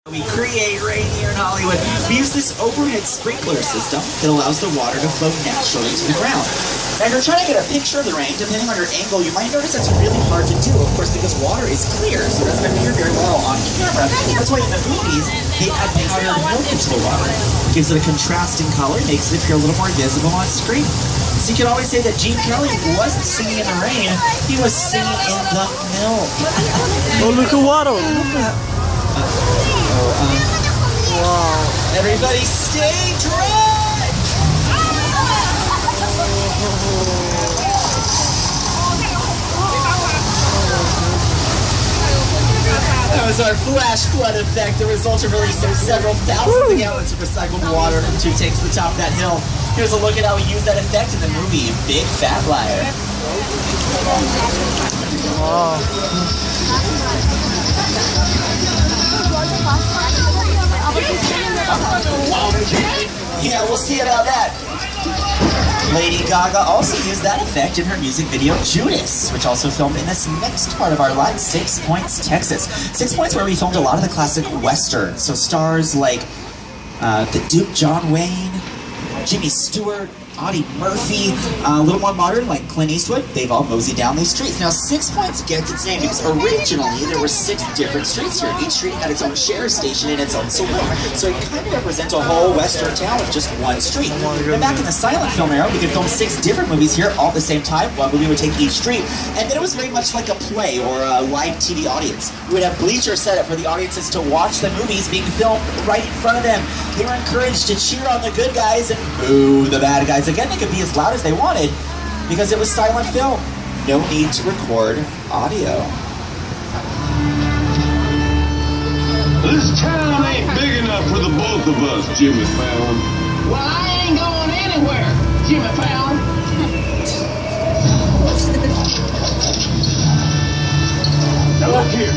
We create rain here in Hollywood. We use this overhead sprinkler system that allows the water to flow naturally to the ground. Now, if you're trying to get a picture of the rain, depending on your angle, you might notice it's really hard to do, of course, because water is clear, so it doesn't appear very well on camera. That's why in the movies, they add powdered milk into the water. It gives it a contrasting color, makes it appear a little more visible on screen. So you can always say that Gene Kelly wasn't singing in the rain, he was singing in the milk. Oh, look at water! Wow. Everybody stay dry! That was our flash flood effect, the result of releasing several thousands of gallons of recycled water from 2 takes to the top of that hill. Here's a look at how we use that effect in the movie Big Fat Liar. Wow. Yeah, we'll see about that. Lady Gaga also used that effect in her music video Judas, which also filmed in this next part of our life, 6 Points, Texas. 6 Points where we filmed a lot of the classic westerns, so stars like the Duke John Wayne, Jimmy Stewart, Audie Murphy, a little more modern like Clint Eastwood. They've all moseyed down these streets. Now 6 Points gets its name because originally there were 6 different streets here. Each street had its own sheriff station and its own saloon. So it kind of represents a whole western town with just one street. And back in the silent film era, we could film 6 different movies here all at the same time. One movie would take each street. And then it was very much like a play or a live TV audience. We would have bleachers set up for the audiences to watch the movies being filmed right in front of them. They were encouraged to cheer on the good guys and boo the bad guys. Again, they could be as loud as they wanted because it was silent film. No need to record audio. This town ain't big enough for the both of us, Jimmy Fallon. Well, I ain't going anywhere, Jimmy Fallon. Now look here.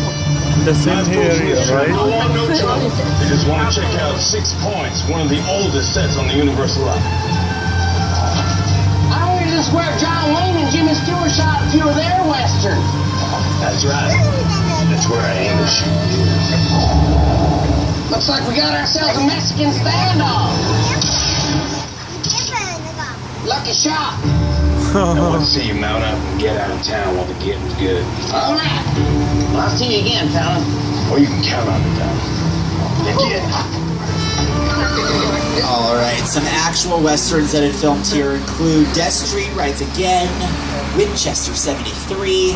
The same here, right? I want no trouble. They just want to check out 6 Points, one of the oldest sets on the Universal line. I heard this is where John Wayne and Jimmy Stewart shot a few of their westerns. That's right. That's where I aim to shoot you. Looks like we got ourselves a Mexican standoff. Lucky shot. I want to see you mount up and get out of town while the getting's good. All right. Well, I'll see you again, Fallon. Or you can count on me, pal. Again. Alright, some actual westerns that had filmed here include Death Street Rides Again, Winchester 73,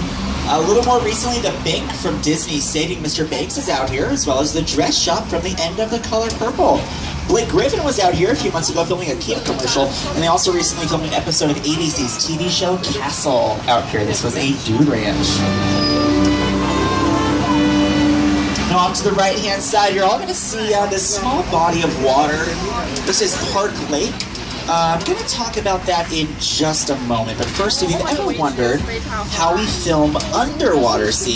a little more recently The Bank from Disney's Saving Mr. Banks is out here, as well as The Dress Shop from the end of The Color Purple. Blake Griffin was out here a few months ago filming a Kia commercial, and they also recently filmed an episode of ABC's TV show Castle out here. This was a dude ranch. Now off to the right-hand side, you're all going to see this small body of water. This is Park Lake. I'm going to talk about that in just a moment, but first, if you've ever wondered how we film underwater scenes,